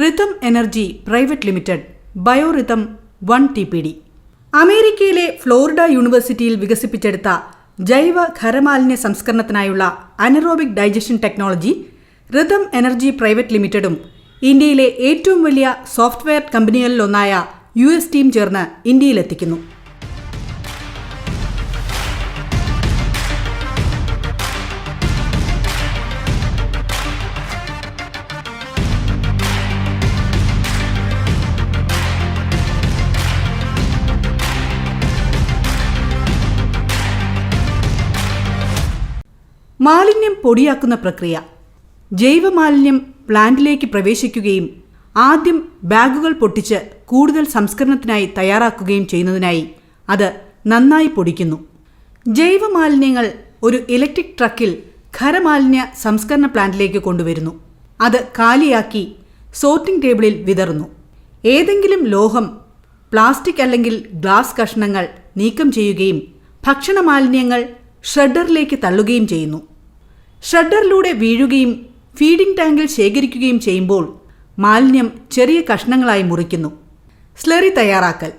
Rhythm Energy Private Limited biorhythm 1 TPD. അമേരിക്കയിലെ Florida യൂണിവേഴ്സിറ്റിയിൽ വികസിപ്പിച്ചെടുത്ത ജൈവ ഖരമാലിന്യ സംസ്കരണത്തിനായുള്ള anaerobic digestion technology Rhythm Energy Private ലിമിറ്റഡും ഇന്ത്യയിലെ ഏറ്റവും വലിയ സോഫ്റ്റ്വെയർ കമ്പനികളിലൊന്നായ US ടീം ചേർന്ന് ഇന്ത്യയിലെത്തിക്കുന്നു. മാലിന്യം പൊടിയാക്കുന്ന പ്രക്രിയ. ജൈവമാലിന്യം പ്ലാന്റിലേക്ക് പ്രവേശിക്കുകയും ആദ്യം ബാഗുകൾ പൊട്ടിച്ച് കൂടുതൽ സംസ്കരണത്തിനായി തയ്യാറാക്കുകയും ചെയ്യുന്നതിനായി അത് നന്നായി പൊടിക്കുന്നു. ജൈവമാലിന്യങ്ങൾ ഒരു ഇലക്ട്രിക് ട്രക്കിൽ ഖരമാലിന്യ സംസ്കരണ പ്ലാന്റിലേക്ക് കൊണ്ടുവരുന്നു. അത് കാലിയാക്കി സോർട്ടിംഗ് ടേബിളിൽ വിതറുന്നു. ഏതെങ്കിലും ലോഹം, പ്ലാസ്റ്റിക് അല്ലെങ്കിൽ ഗ്ലാസ് കഷ്ണങ്ങൾ നീക്കം ചെയ്യുകയും ഭക്ഷണ മാലിന്യങ്ങൾ ഷ്രെഡറിലേക്ക് തള്ളുകയും ചെയ്യുന്നു. ഷ്രെഡറിലൂടെ വീഴുകയും ഫീഡിംഗ് ടാങ്കിൽ ശേഖരിക്കുകയും ചെയ്യുമ്പോൾ മാലിന്യം ചെറിയ കഷ്ണങ്ങളായി മുറിക്കുന്നു. സ്ലറി തയ്യാറാക്കൽ.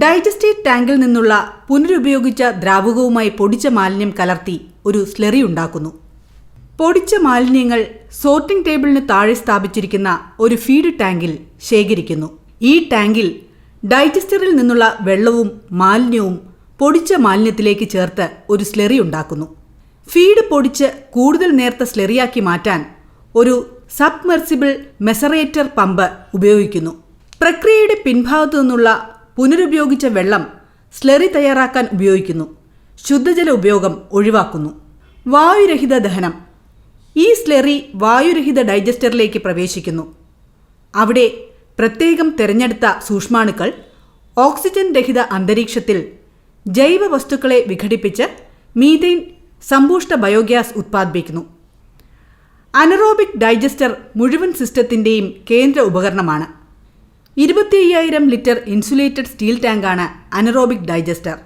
ഡൈജസ്റ്റീവ് ടാങ്കിൽ നിന്നുള്ള പുനരുപയോഗിച്ച ദ്രാവകവുമായി പൊടിച്ച മാലിന്യം കലർത്തി ഒരു സ്ലറി ഉണ്ടാക്കുന്നു. പൊടിച്ച മാലിന്യങ്ങൾ സോർട്ടിംഗ് ടേബിളിന് താഴെ സ്ഥാപിച്ചിരിക്കുന്ന ഒരു ഫീഡ് ടാങ്കിൽ ശേഖരിക്കുന്നു. ഈ ടാങ്കിൽ ഡൈജസ്റ്ററിൽ നിന്നുള്ള വെള്ളവും മാലിന്യവും പൊടിച്ച മാലിന്യത്തിലേക്ക് ചേർത്ത് ഒരു സ്ലറി ഉണ്ടാക്കുന്നു. ഫീഡ് പൊടിച്ച് കൂടുതൽ നേർത്ത സ്ലറിയാക്കി മാറ്റാൻ ഒരു സബ്മെർസിബിൾ മെസറേറ്റർ പമ്പ് ഉപയോഗിക്കുന്നു. പ്രക്രിയയുടെ പിൻഭാഗത്തു നിന്നുള്ള പുനരുപയോഗിച്ച വെള്ളം സ്ലറി തയ്യാറാക്കാൻ ഉപയോഗിക്കുന്നു. ശുദ്ധജല ഉപയോഗം ഒഴിവാക്കുന്നു. വായുരഹിത ദഹനം. ഈ സ്ലറി വായുരഹിത ഡൈജസ്റ്ററിലേക്ക് പ്രവേശിക്കുന്നു. അവിടെ പ്രത്യേകം തിരഞ്ഞെടുത്ത സൂക്ഷ്മാണുക്കൾ ഓക്സിജൻ രഹിത അന്തരീക്ഷത്തിൽ ജൈവ വസ്തുക്കളെ വിഘടിപ്പിച്ച് മീഥെയ്ൻ സമ്പുഷ്ട ബയോഗ്യാസ് ഉത്പാദിപ്പിക്കുന്നു. അനറോബിക് ഡൈജസ്റ്റർ മുഴുവൻ സിസ്റ്റത്തിൻ്റെയും കേന്ദ്ര ഉപകരണമാണ്. 25,000 ലിറ്റർ ഇൻസുലേറ്റഡ് സ്റ്റീൽ ടാങ്കാണ് അനറോബിക് ഡൈജസ്റ്റർ.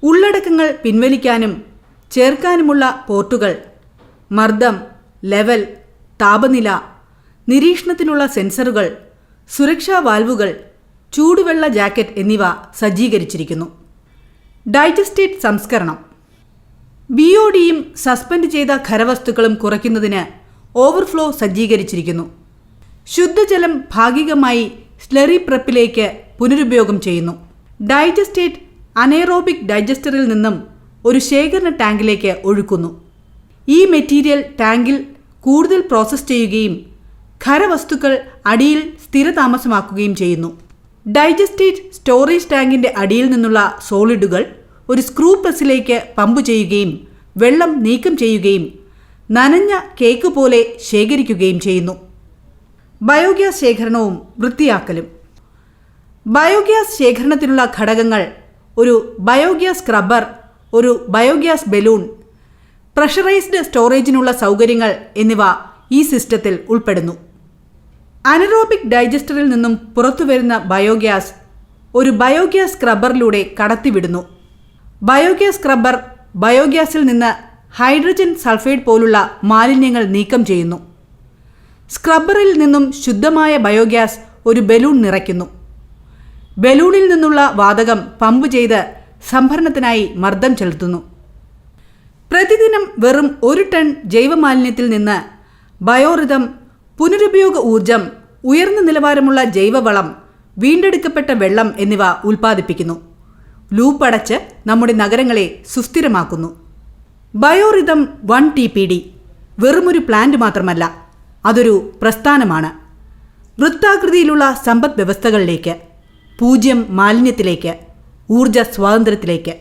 ഉള്ളടക്കങ്ങൾ പിൻവലിക്കാനും ചേർക്കാനുമുള്ള പോർട്ടുകൾ, മർദ്ദം, ലെവൽ, താപനില, നിരീക്ഷണത്തിനുള്ള സെൻസറുകൾ, സുരക്ഷാ വാൽവുകൾ, ചൂടുവെള്ള ജാക്കറ്റ് എന്നിവ സജ്ജീകരിച്ചിരിക്കുന്നു. ഡൈജസ്റ്റേറ്റ് സംസ്കരണം. BODയും സസ്പെൻഡ് ചെയ്ത ഖരവസ്തുക്കളും കുറയ്ക്കുന്നതിന് ഓവർഫ്ലോ സജ്ജീകരിച്ചിരിക്കുന്നു. ശുദ്ധജലം ഭാഗികമായി സ്ലറി പ്രപ്പിലേക്ക് പുനരുപയോഗം ചെയ്യുന്നു. ഡൈജസ്റ്റേറ്റ് അനേറോബിക് ഡൈജസ്റ്ററിൽ നിന്നും ഒരു ശേഖരണ ടാങ്കിലേക്ക് ഒഴുക്കുന്നു. ഈ മെറ്റീരിയൽ ടാങ്കിൽ കൂടുതൽ പ്രോസസ്സ് ചെയ്യുകയും ഖരവസ്തുക്കൾ അടിയിൽ സ്ഥിരതാമസമാക്കുകയും ചെയ്യുന്നു. ഡൈജസ്റ്റേറ്റ് സ്റ്റോറേജ് ടാങ്കിൻ്റെ അടിയിൽ നിന്നുള്ള സോളിഡുകൾ ഒരു സ്ക്രൂ പ്രസ്സിലേക്ക് പമ്പ് ചെയ്യുകയും വെള്ളം നീക്കം ചെയ്യുകയും നനഞ്ഞ കേക്ക് പോലെ ശേഖരിക്കുകയും ചെയ്യുന്നു. ബയോഗ്യാസ് ശേഖരണവും വൃത്തിയാക്കലും. ബയോഗ്യാസ് ശേഖരണത്തിനുള്ള ഘടകങ്ങൾ ഒരു ബയോഗ്യാസ് സ്ക്രബ്ബർ, ഒരു ബയോഗ്യാസ് ബലൂൺ, പ്രഷറൈസ്ഡ് സ്റ്റോറേജിനുള്ള സൗകര്യങ്ങൾ എന്നിവ ഈ സിസ്റ്റത്തിൽ ഉൾപ്പെടുന്നു. അനറോബിക് ഡൈജസ്റ്ററിൽ നിന്നും പുറത്തുവരുന്ന ബയോഗ്യാസ് ഒരു ബയോഗ്യാസ് സ്ക്രബ്ബറിലൂടെ കടത്തിവിടുന്നു. ബയോഗ്യാസ് സ്ക്രബ്ബർ ബയോഗ്യാസിൽ നിന്ന് ഹൈഡ്രജൻ സൾഫൈഡ് പോലുള്ള മാലിന്യങ്ങൾ നീക്കം ചെയ്യുന്നു. സ്ക്രബ്ബറിൽ നിന്നും ശുദ്ധമായ ബയോഗ്യാസ് ഒരു ബലൂൺ നിറയ്ക്കുന്നു. ബലൂണിൽ നിന്നുള്ള വാതകം പമ്പ് ചെയ്ത് സംഭരണത്തിനായി മർദ്ദം ചെലുത്തുന്നു. പ്രതിദിനം വെറും 1 ടൺ ജൈവമാലിന്യത്തിൽ നിന്ന് ബയോറിതം പുനരുപയോഗ ഊർജം, ഉയർന്ന നിലവാരമുള്ള ജൈവവളം, വീണ്ടെടുക്കപ്പെട്ട വെള്ളം എന്നിവ ഉൽപ്പാദിപ്പിക്കുന്നു. ലൂപ്പ് അടച്ച് നമ്മുടെ നഗരങ്ങളെ സുസ്ഥിരമാക്കുന്നു. ബയോറിതം 1 TPD വെറുമൊരു പ്ലാന്റ് മാത്രമല്ല, അതൊരു പ്രസ്ഥാനമാണ്. വൃത്താകൃതിയിലുള്ള സമ്പദ് വ്യവസ്ഥകളിലേക്ക്, 0 മാലിന്യത്തിലേക്ക്, ഊർജ സ്വാതന്ത്ര്യത്തിലേക്ക്.